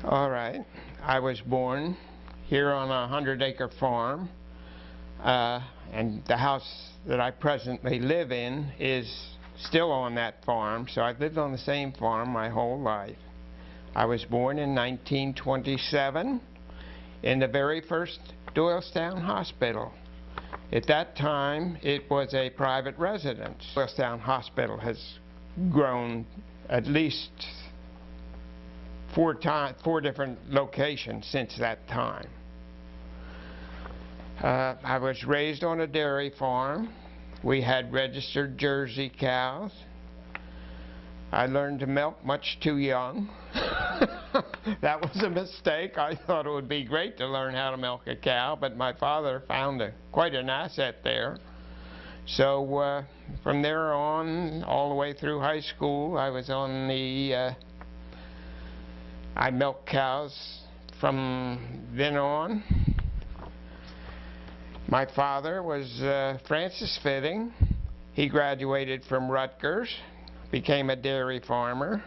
All right. I was born here on a 100-acre farm, and the house that I presently live in is still on that farm, so I've lived on the same farm my whole life. I was born in 1927 in the very first Doylestown Hospital. At that time, it was a private residence. Doylestown Hospital has grown at least four different locations since that time. I was raised on a dairy farm. We had registered Jersey cows. I learned to milk much too young. That was a mistake. I thought it would be great to learn how to milk a cow, but my father found quite an asset there. So from there on, all the way through high school, I was on the I milked cows from then on. My father was Francis Fitting. He graduated from Rutgers, became a dairy farmer.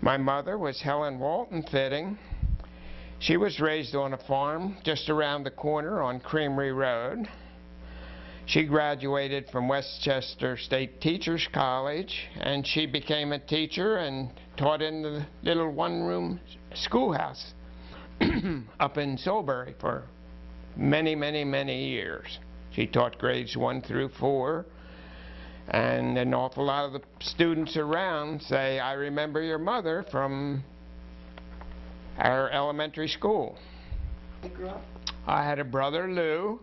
My mother was Helen Walton Fitting. She was raised on a farm just around the corner on Creamery Road. She graduated from Westchester State Teachers College, and she became a teacher and taught in the little one-room schoolhouse up in Solebury for many, many, many years. She taught grades 1 through 4, and an awful lot of the students around say, "I remember your mother from our elementary school." I had a brother, Lou.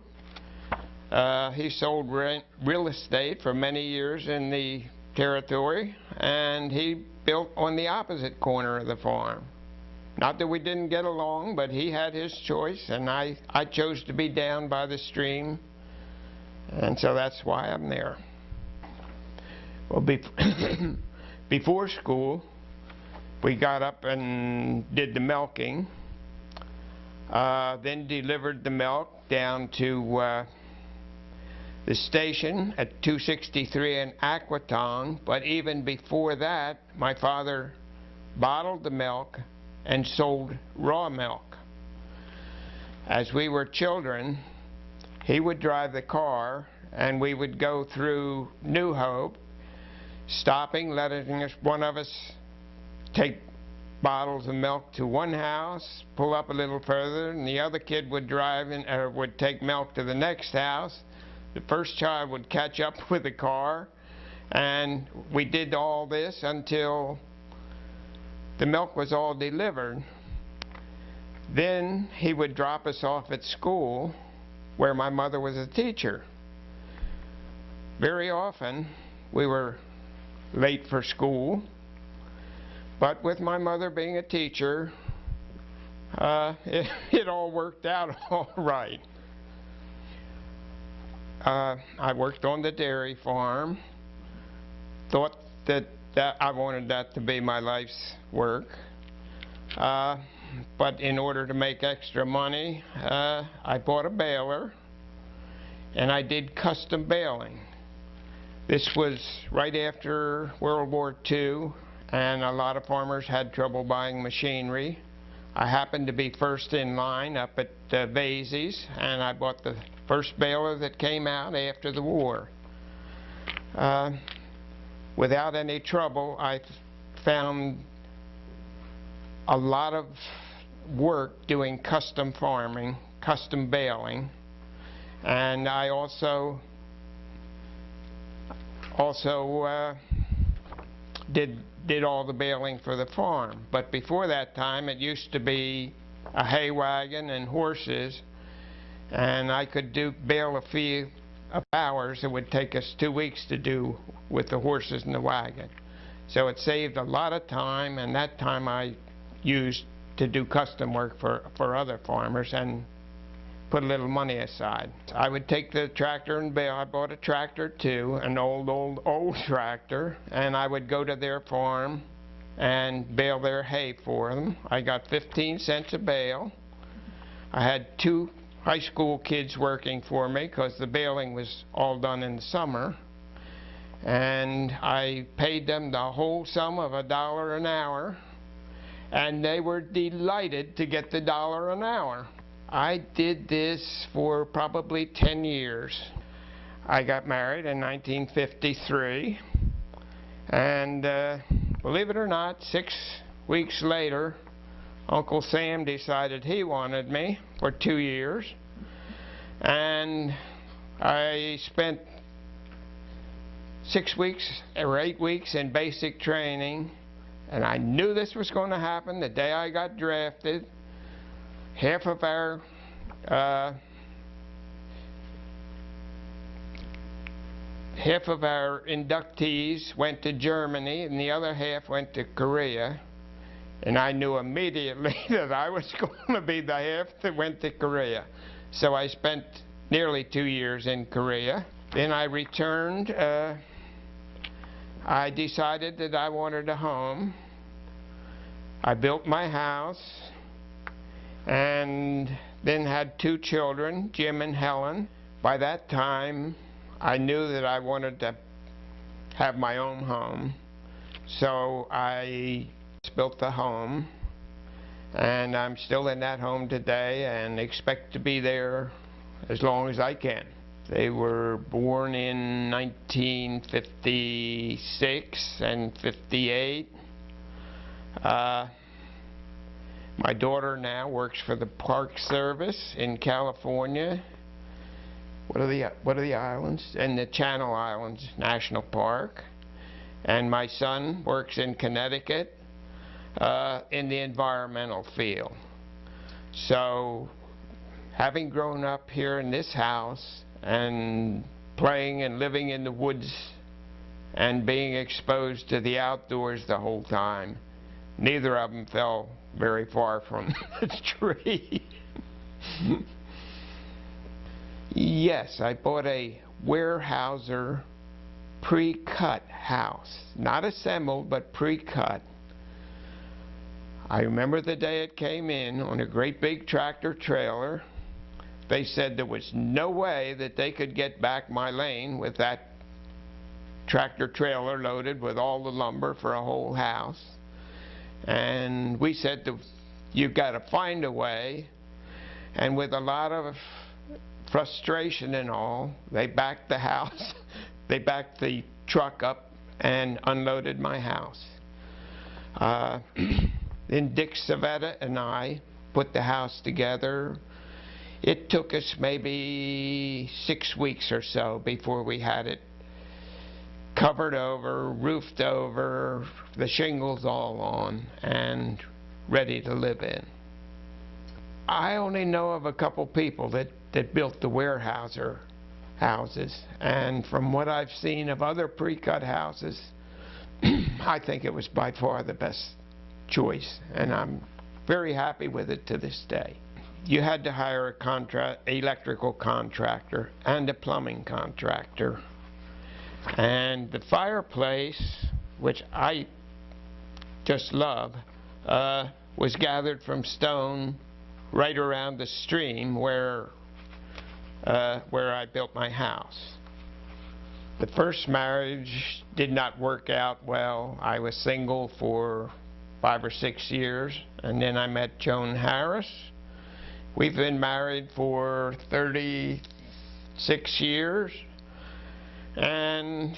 He sold real estate for many years in the territory, and he built on the opposite corner of the farm. Not that we didn't get along, but he had his choice, and I chose to be down by the stream, and so that's why I'm there. Well, before school, we got up and did the milking, then delivered the milk down to the station at 263 in Aquitaine, but even before that, my father bottled the milk and sold raw milk. As we were children, he would drive the car, and we would go through New Hope, stopping, letting one of us take bottles of milk to one house, pull up a little further, and the other kid would drive in, or would take milk to the next house. The first child would catch up with the car, and we did all this until the milk was all delivered. Then he would drop us off at school, where my mother was a teacher. Very often we were late for school, but with my mother being a teacher, it all worked out all right. I worked on the dairy farm, thought that I wanted that to be my life's work, but in order to make extra money, I bought a baler, and I did custom baling. This was right after World War II, and a lot of farmers had trouble buying machinery. I happened to be first in line up at Vasey's, and I bought the first baler that came out after the war. Without any trouble, I found a lot of work doing custom farming, custom baling, and I also did all the baling for the farm. But before that time, it used to be a hay wagon and horses, and I could bale a few of hours. It would take us 2 weeks to do with the horses and the wagon. So it saved a lot of time, and that time I used to do custom work for other farmers and put a little money aside. I would take the tractor and bale. I bought a tractor too, an old tractor, and I would go to their farm and bale their hay for them. I got 15 cents a bale. I had 2 high school kids working for me because the baling was all done in the summer, and I paid them the whole sum of $1 an hour, and they were delighted to get the $1 an hour. I did this for probably 10 years. I got married in 1953, and believe it or not, 6 weeks later, Uncle Sam decided he wanted me for 2 years, and I spent 6 weeks or 8 weeks in basic training, and I knew this was going to happen the day I got drafted. Half of our inductees went to Germany, and the other half went to Korea. And I knew immediately that I was going to be the half that went to Korea. So I spent nearly 2 years in Korea. Then I returned. I decided that I wanted a home. I built my house, and then had 2 children, Jim and Helen. By that time, I knew that I wanted to have my own home. So I built the home, and I'm still in that home today and expect to be there as long as I can. They were born in 1956 and 58. My daughter now works for the Park Service in California. What are the islands? In the Channel Islands National Park. And my son works in Connecticut in the environmental field. So, having grown up here in this house and playing and living in the woods and being exposed to the outdoors the whole time, neither of them fell very far from the tree. Yes, I bought a Weyerhaeuser pre-cut house. Not assembled, but pre-cut. I remember the day it came in on a great big tractor trailer. They said there was no way that they could get back my lane with that tractor trailer loaded with all the lumber for a whole house. And we said, you've got to find a way. And with a lot of frustration and all, they backed the house, they backed the truck up and unloaded my house. Then Dick Savetta and I put the house together. It took us maybe 6 weeks or so before we had it covered over, roofed over, the shingles all on, and ready to live in. I only know of a couple people that built the Weyerhaeuser houses, and from what I've seen of other pre-cut houses, I think it was by far the best choice, and I'm very happy with it to this day. You had to hire a electrical contractor and a plumbing contractor, and the fireplace, which I just love, was gathered from stone right around the stream where I built my house. The first marriage did not work out well. I was single for 5 or 6 years, and then I met Joan Harris. We've been married for 36 years, and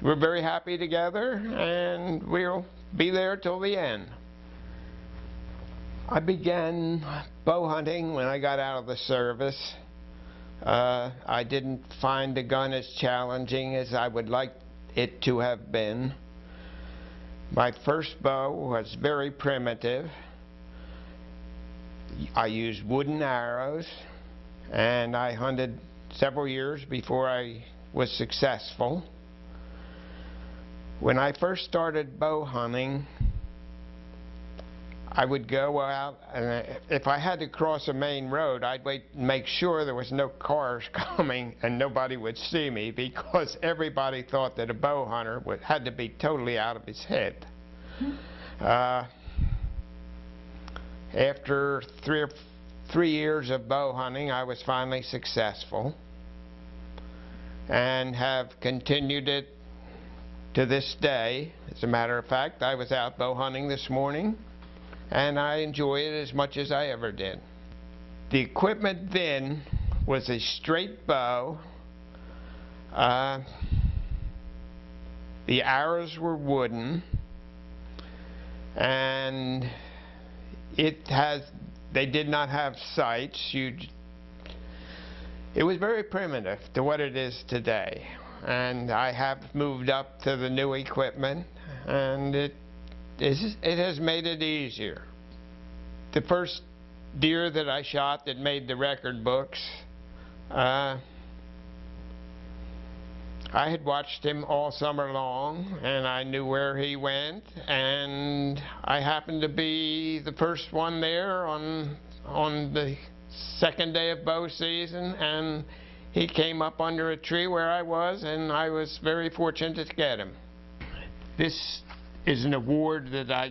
we're very happy together, and we'll be there till the end. I began bow hunting when I got out of the service. I didn't find the gun as challenging as I would like it to have been. My first bow was very primitive. I used wooden arrows, and I hunted several years before I was successful. When I first started bow hunting, I would go out, and if I had to cross a main road, I'd wait and make sure there was no cars coming and nobody would see me, because everybody thought that a bow hunter had to be totally out of his head. After 3 years of bow hunting, I was finally successful and have continued it to this day. As a matter of fact, I was out bow hunting this morning, and I enjoy it as much as I ever did. The equipment then was a straight bow. The arrows were wooden, and they did not have sights. It was very primitive to what it is today, and I have moved up to the new equipment, and it has made it easier. The first deer that I shot that made the record books, I had watched him all summer long, and I knew where he went, and I happened to be the first one there on the second day of bow season, and he came up under a tree where I was, and I was very fortunate to get him. This is an award that I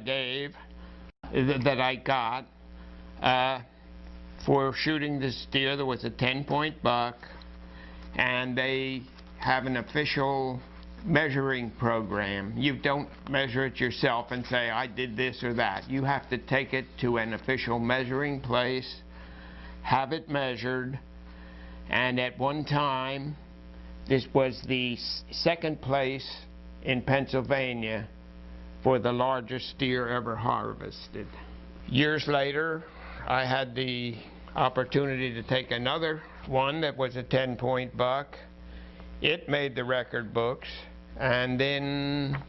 got for shooting this deer. There was a 10-point buck, and they have an official measuring program. You don't measure it yourself and say, I did this or that. You have to take it to an official measuring place, have it measured, and at one time, this was the second place in Pennsylvania for the largest deer ever harvested. Years later, I had the opportunity to take another one that was a 10-point buck. It made the record books, and then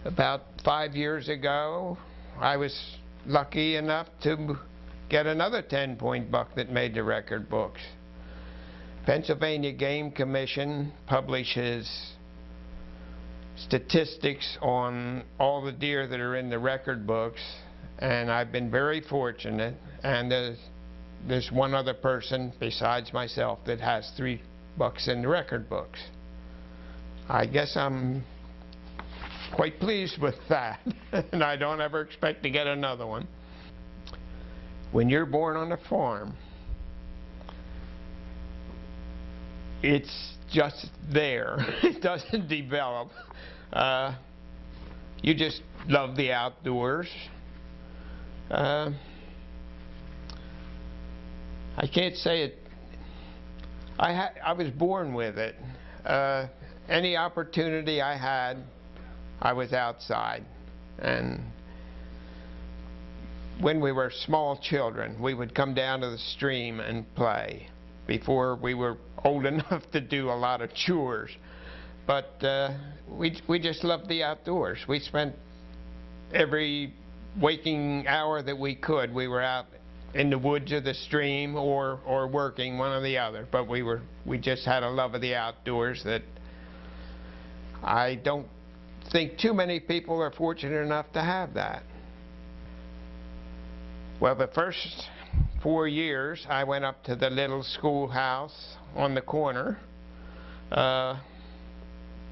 about 5 years ago, I was lucky enough to get another 10-point buck that made the record books. Pennsylvania Game Commission publishes statistics on all the deer that are in the record books, and I've been very fortunate, and there's one other person besides myself that has 3 bucks in the record books. I guess I'm quite pleased with that, and I don't ever expect to get another one. When you're born on a farm, it's just there. It doesn't develop. You just love the outdoors. I can't say it. I was born with it. Any opportunity I had, I was outside. And when we were small children, we would come down to the stream and play before we were old enough to do a lot of chores. But we just loved the outdoors. We spent every waking hour that we could, we were out in the woods or the stream or working, one or the other. But we just had a love of the outdoors that I don't think too many people are fortunate enough to have that. Well, the first 4 years I went up to the little schoolhouse on the corner,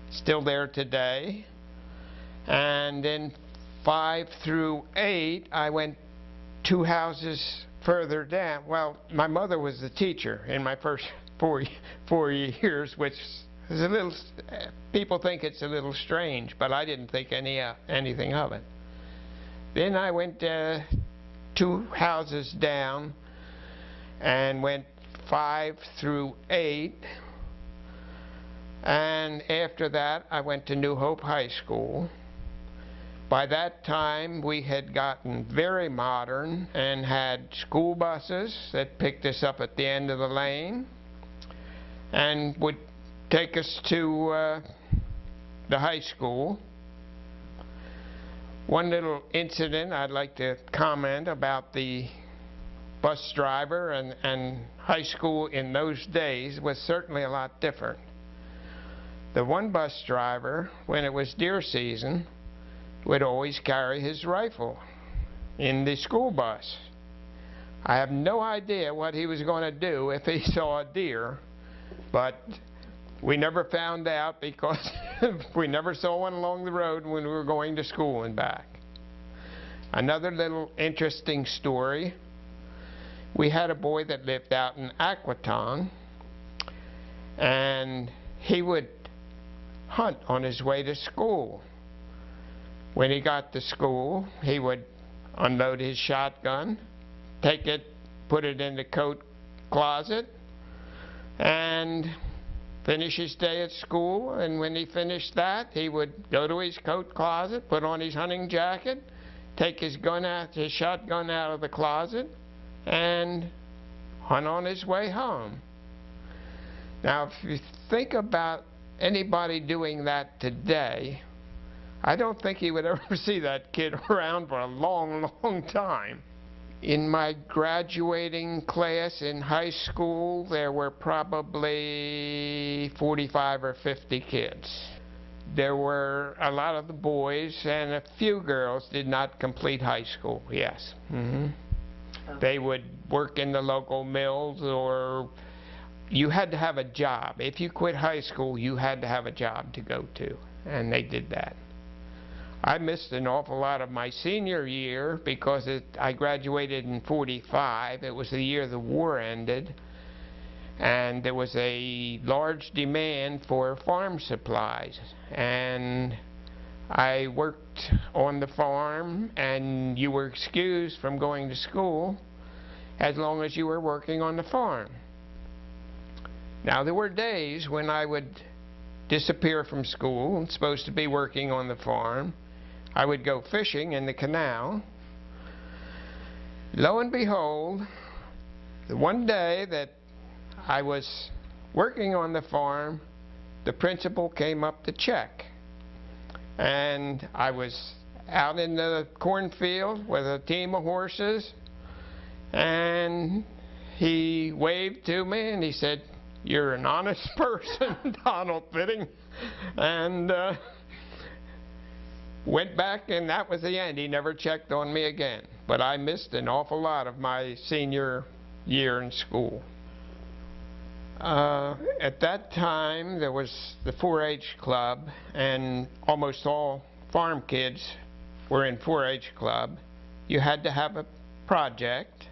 still there today, and then 5 through 8 I went 2 houses further down. Well, my mother was the teacher in my first four years, which is a little, people think it's a little strange, but I didn't think anything of it. Then I went 2 houses down and went 5 through 8, and after that I went to New Hope High School. By that time we had gotten very modern and had school buses that picked us up at the end of the lane and would take us to the high school. One little incident I'd like to comment about the bus driver and high school in those days was certainly a lot different. The one bus driver, when it was deer season, would always carry his rifle in the school bus. I have no idea what he was going to do if he saw a deer, but we never found out because we never saw one along the road when we were going to school and back. Another little interesting story, we had a boy that lived out in Aquitaine, and he would hunt on his way to school. When he got to school, he would unload his shotgun, take it, put it in the coat closet, and finish his day at school. And when he finished that, he would go to his coat closet, put on his hunting jacket, take his shotgun out of the closet, and hunt on his way home. Now, if you think about anybody doing that today, I don't think you would ever see that kid around for a long, long time. In my graduating class in high school, there were probably 45 or 50 kids. There were a lot of the boys, and a few girls did not complete high school, yes. They would work in the local mills, or you had to have a job. If you quit high school, you had to have a job to go to, and they did that. I missed an awful lot of my senior year because I graduated in '45. It was the year the war ended, and there was a large demand for farm supplies. And I worked on the farm, and you were excused from going to school as long as you were working on the farm. Now, there were days when I would disappear from school and supposed to be working on the farm. I would go fishing in the canal. Lo and behold, the one day that I was working on the farm, the principal came up to check. And I was out in the cornfield with a team of horses, and he waved to me and he said, "You're an honest person, Donald Fitting." And went back, and that was the end. He never checked on me again. But I missed an awful lot of my senior year in school. At that time, there was the 4-H club, and almost all farm kids were in 4-H club. You had to have a project.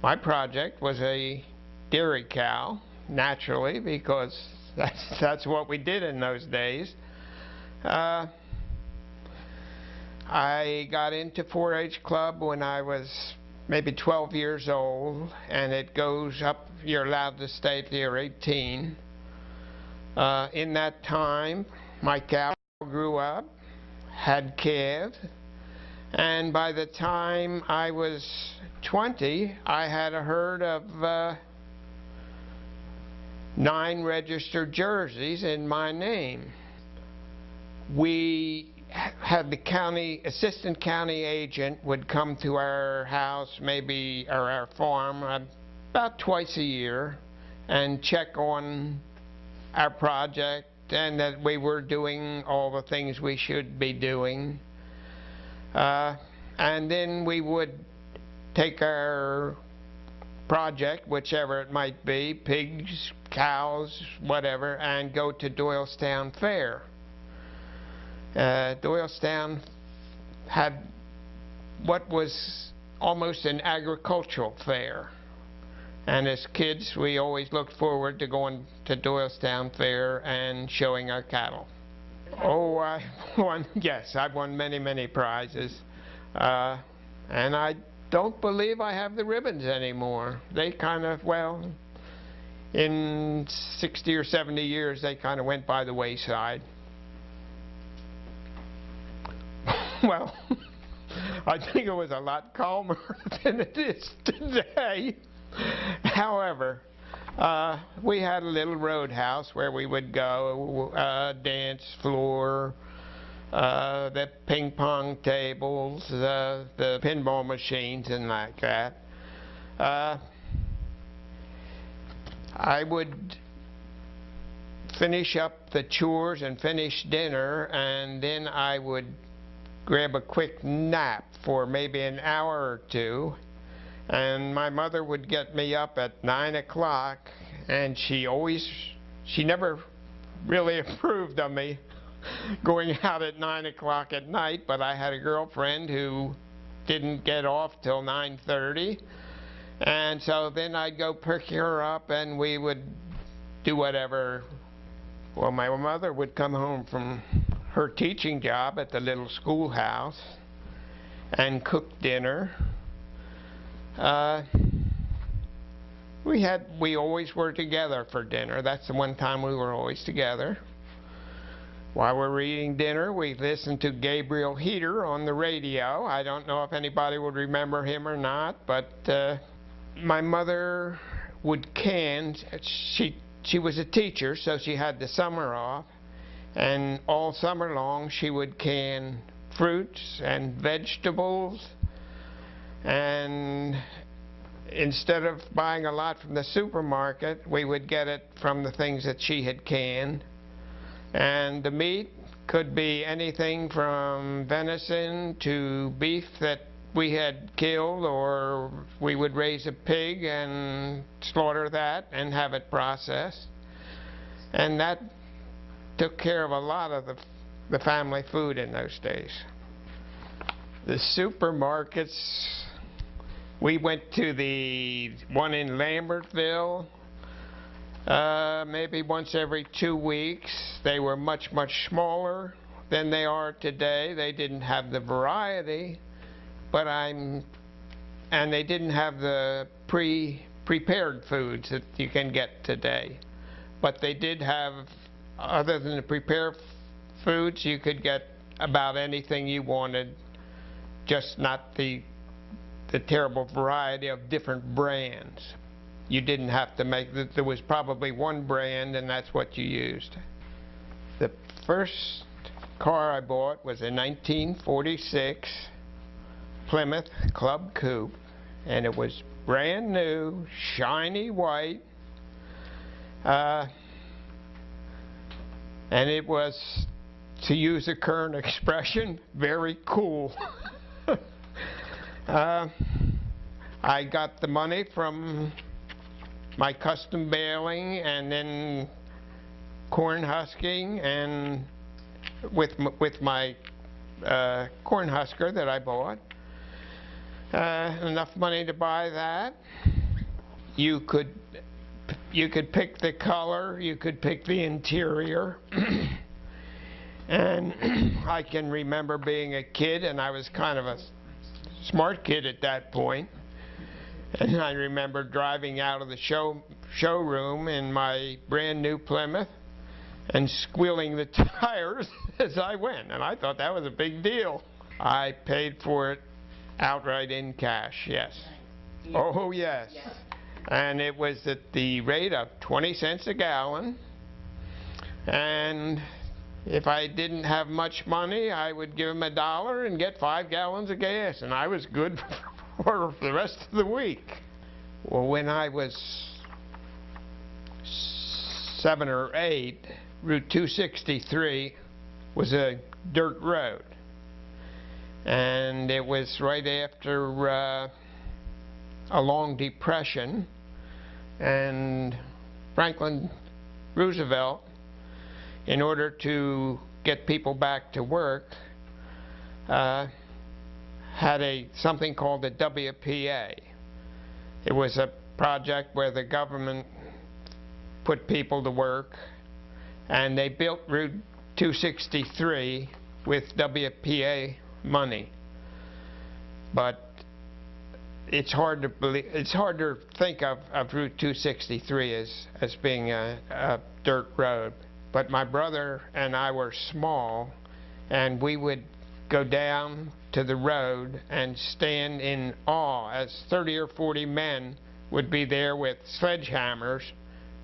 My project was a dairy cow, naturally, because that's what we did in those days. I got into 4-H club when I was maybe 12 years old, and it goes up, you're allowed to stay till you're 18. In that time, my cow grew up, had calves, and by the time I was 20, I had a herd of 9 registered jerseys in my name. We had the assistant county agent would come to our house, maybe, or our farm, about twice a year and check on our project and that we were doing all the things we should be doing. And then we would take our project, whichever it might be, pigs, cows, whatever, and go to Doylestown Fair. Doylestown had what was almost an agricultural fair, and as kids we always looked forward to going to Doylestown Fair and showing our cattle. Oh, I won, yes, I've won many prizes, and I don't believe I have the ribbons anymore. They kind of, well, in 60 or 70 years they kind of went by the wayside. Well, I think it was a lot calmer than it is today. However, we had a little roadhouse where we would go, dance floor, the ping pong tables, the pinball machines and like that. I would finish up the chores and finish dinner, and then I would grab a quick nap for maybe an hour or two, and my mother would get me up at 9 o'clock, and she never really approved of me going out at 9 o'clock at night, but I had a girlfriend who didn't get off till 9:30, and so then I'd go pick her up and we would do whatever Well, my mother would come home from her teaching job at the little schoolhouse and cook dinner. We always were together for dinner. That's the one time we were always together. While we're eating dinner, we listened to Gabriel Heater on the radio. I don't know if anybody would remember him or not, but my mother would can. She was a teacher, so she had the summer off, and all summer long she would can fruits and vegetables, and instead of buying a lot from the supermarket, we would get it from the things that she had canned. And the meat could be anything from venison to beef that we had killed, or we would raise a pig and slaughter that and have it processed. And that took care of a lot of the family food in those days. The supermarkets, we went to the one in Lambertville maybe once every 2 weeks. They were much, much smaller than they are today. They didn't have the variety, and they didn't have the prepared foods that you can get today. But they did have, other than the prepared foods, you could get about anything you wanted, just not the terrible variety of different brands. You didn't have to make, there was probably one brand and that's what you used. The first car I bought was a 1946 Plymouth Club Coupe, and it was brand new, shiny white, and it was, to use a current expression, very cool. I got the money from my custom baling and then corn husking, and with my corn husker that I bought, enough money to buy that. You could pick the color, you could pick the interior. And I can remember being a kid, and I was kind of a smart kid at that point. And I remember driving out of the showroom in my brand new Plymouth and squealing the tires as I went, and I thought that was a big deal. I paid for it outright in cash, yes. Oh, yes. And it was at the rate of 20 cents a gallon, and if I didn't have much money, I would give them $1 and get 5 gallons of gas, and I was good for the rest of the week. Well, when I was 7 or 8, Route 263 was a dirt road, and it was right after a long depression, and Franklin Roosevelt, in order to get people back to work, had something called the WPA. It was a project where the government put people to work, and they built Route 263 with WPA money. But it's hard to believe, it's hard to think of Route 263 as being a dirt road. But my brother and I were small, and we would go down to the road and stand in awe as 30 or 40 men would be there with sledgehammers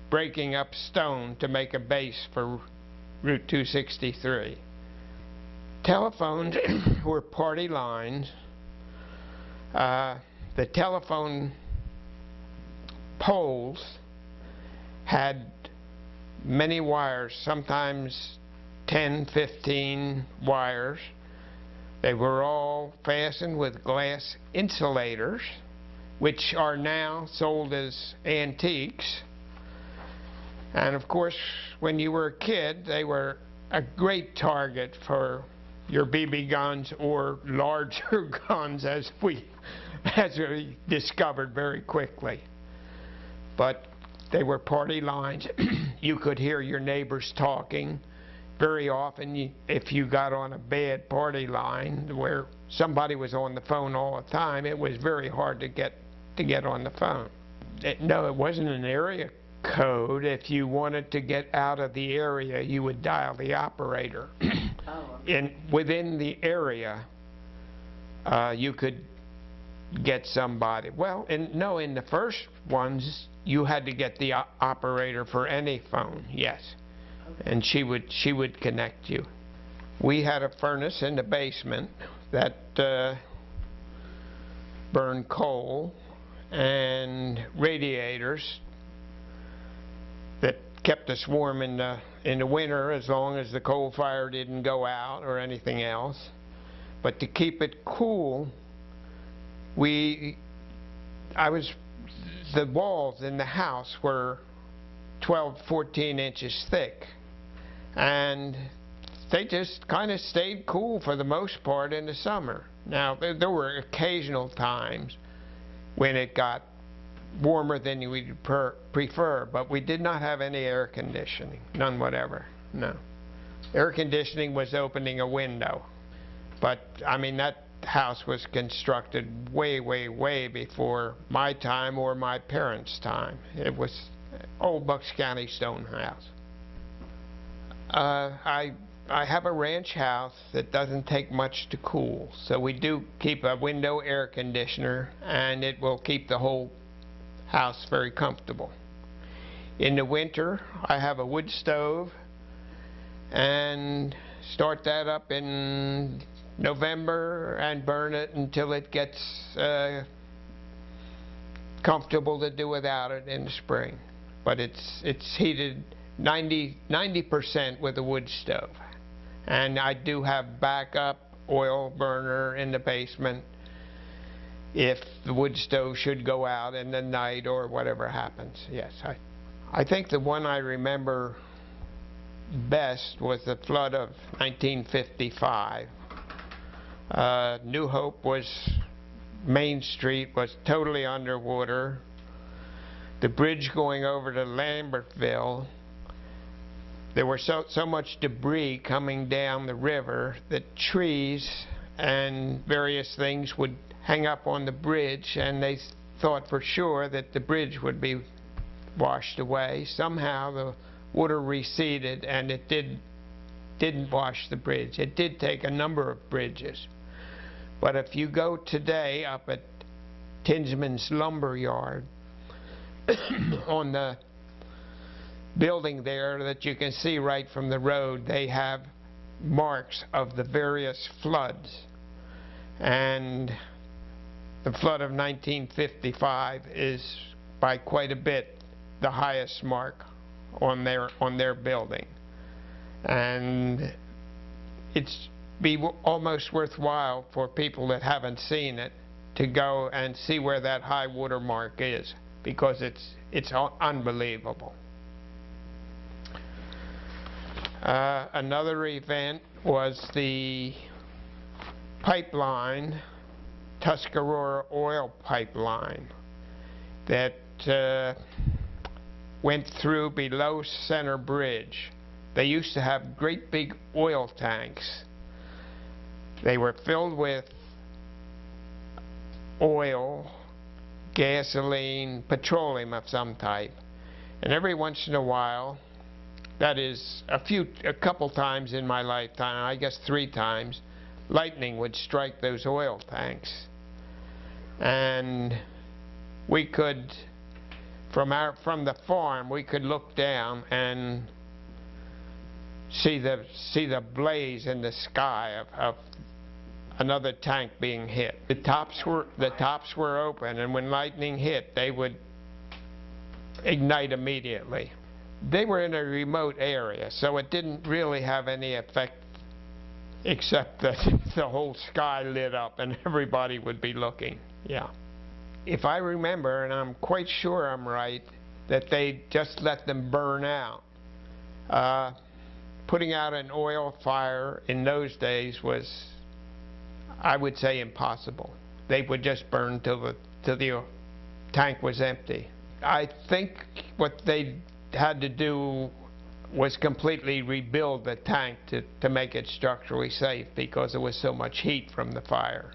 breaking up stone to make a base for Route 263. Telephones were party lines. The telephone poles had many wires, sometimes 10, 15 wires. They were all fastened with glass insulators, which are now sold as antiques. And of course, when you were a kid, they were a great target for your BB guns or larger guns, as we discovered very quickly. But they were party lines. You could hear your neighbors talking. Very often, if you got on a bad party line where somebody was on the phone all the time, it was very hard to get on the phone. No, it wasn't an area code. If you wanted to get out of the area, you would dial the operator. Within the area, you could get somebody. Well, in the first ones, you had to get the operator for any phone. Yes. And she would connect you. We had a furnace in the basement that burned coal, and radiators that kept us warm in the winter as long as the coal fire didn't go out or anything else. But to keep it cool, the walls in the house were 12, 14 inches thick. And they just kind of stayed cool for the most part in the summer. Now, there were occasional times when it got warmer than you would prefer, but we did not have any air conditioning, none whatever, no. Air conditioning was opening a window. But, I mean, that house was constructed way, way, way before my time or my parents' time. It was old Bucks County stone house. I have a ranch house that doesn't take much to cool, so we do keep a window air conditioner, and it will keep the whole house very comfortable. In the winter, I have a wood stove, and start that up in November and burn it until it gets comfortable to do without it in the spring. But it's heated 90% with a wood stove. And I do have backup oil burner in the basement if the wood stove should go out in the night or whatever happens. Yes, I think the one I remember best was the flood of 1955. New Hope Main Street was totally underwater. The bridge going over to Lambertville, there was so much debris coming down the river that trees and various things would hang up on the bridge, and they thought for sure that the bridge would be washed away. Somehow the water receded, and it didn't wash the bridge. It did take a number of bridges. But if you go today up at Tinsman's Lumber Yard, on the building there that you can see right from the road, they have marks of the various floods. And the flood of 1955 is by quite a bit the highest mark on their building. And it's almost worthwhile for people that haven't seen it to go and see where that high water mark is, because it's unbelievable. Another event was the pipeline, Tuscarora oil pipeline, that went through below Center Bridge. They used to have great big oil tanks. They were filled with oil, gasoline, petroleum of some type. And every once in a while, that is a couple times in my lifetime, I guess 3 times, lightning would strike those oil tanks. And we could, from the farm, we could look down and see the blaze in the sky of another tank being hit. The tops were open, and when lightning hit, they would ignite immediately. They were in a remote area, so it didn't really have any effect, except that the whole sky lit up and everybody would be looking. Yeah. If I remember, and I'm quite sure I'm right, that they just let them burn out. Putting out an oil fire in those days was, I would say, impossible. They would just burn till the tank was empty. I think what they had to do was completely rebuild the tank to make it structurally safe because there was so much heat from the fire.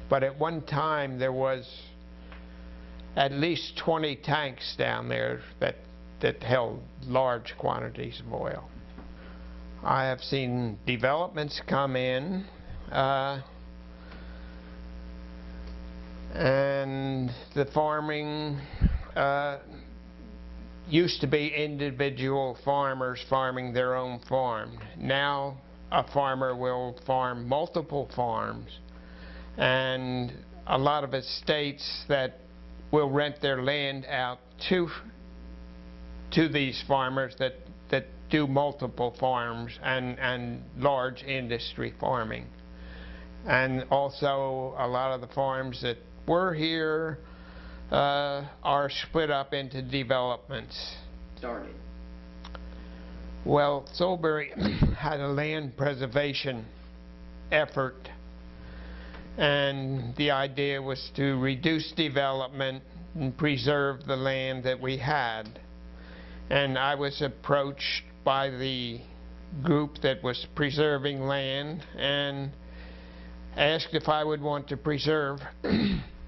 But at one time there was at least 20 tanks down there that held large quantities of oil. I have seen developments come in and the farming used to be individual farmers farming their own farm. Now a farmer will farm multiple farms, and a lot of estates that will rent their land out to these farmers that do multiple farms and large industry farming. And also a lot of the farms that were here are split up into developments. Started. Well, Solebury had a land preservation effort, and the idea was to reduce development and preserve the land that we had. And I was approached by the group that was preserving land and asked if I would want to preserve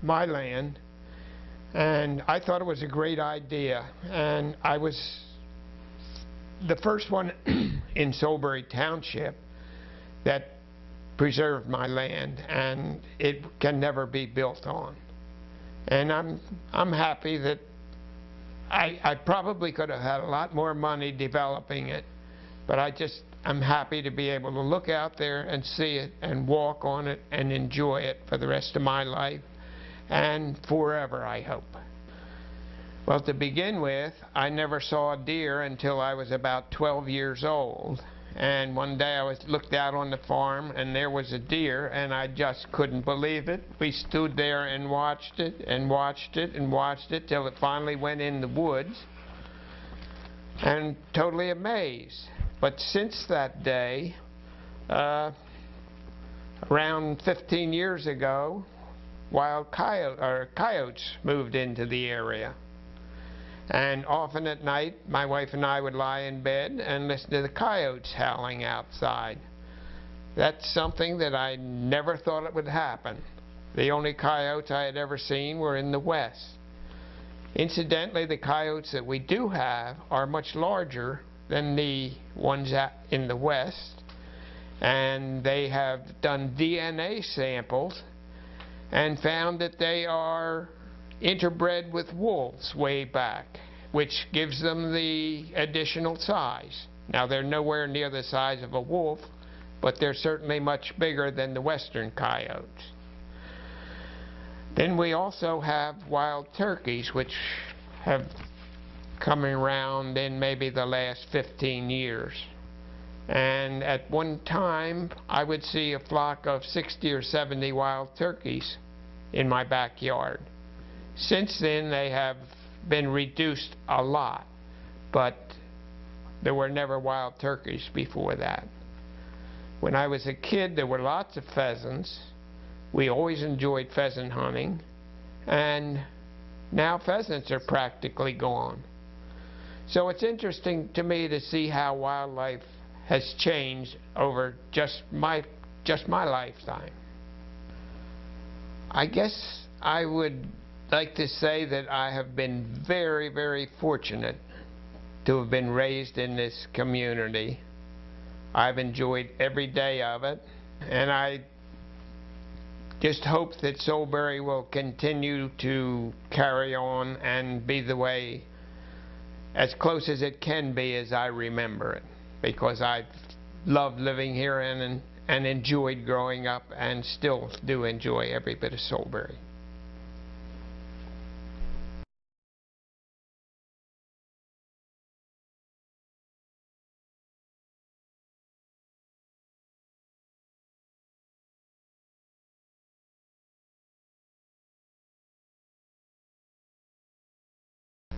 my land. And I thought it was a great idea, and I was the first one in Solebury Township that preserved my land, and it can never be built on. And I'm happy that I probably could have had a lot more money developing it, but I'm happy to be able to look out there and see it and walk on it and enjoy it for the rest of my life and forever, I hope. Well, to begin with, I never saw a deer until I was about 12 years old. And one day I looked out on the farm and there was a deer, and I just couldn't believe it. We stood there and watched it and watched it and watched it till it finally went in the woods, and totally amazed. But since that day, around 15 years ago, wild coyotes moved into the area. And often at night, my wife and I would lie in bed and listen to the coyotes howling outside. That's something that I never thought it would happen. The only coyotes I had ever seen were in the west. Incidentally, the coyotes that we do have are much larger than the ones in the west, and they have done DNA samples and found that they are interbred with wolves way back, which gives them the additional size. Now, they're nowhere near the size of a wolf, but they're certainly much bigger than the western coyotes. Then we also have wild turkeys, which have come around in maybe the last 15 years. And at one time, I would see a flock of 60 or 70 wild turkeys in my backyard. Since then, they have been reduced a lot, but there were never wild turkeys before that. When I was a kid, there were lots of pheasants. We always enjoyed pheasant hunting, and now pheasants are practically gone. So it's interesting to me to see how wildlife has changed over just my lifetime. I guess I would like to say that I have been very, very fortunate to have been raised in this community. I've enjoyed every day of it, and I just hope that Solebury will continue to carry on and be the way, as close as it can be as I remember it, because I've loved living here and enjoyed growing up, and still do enjoy every bit of Solebury.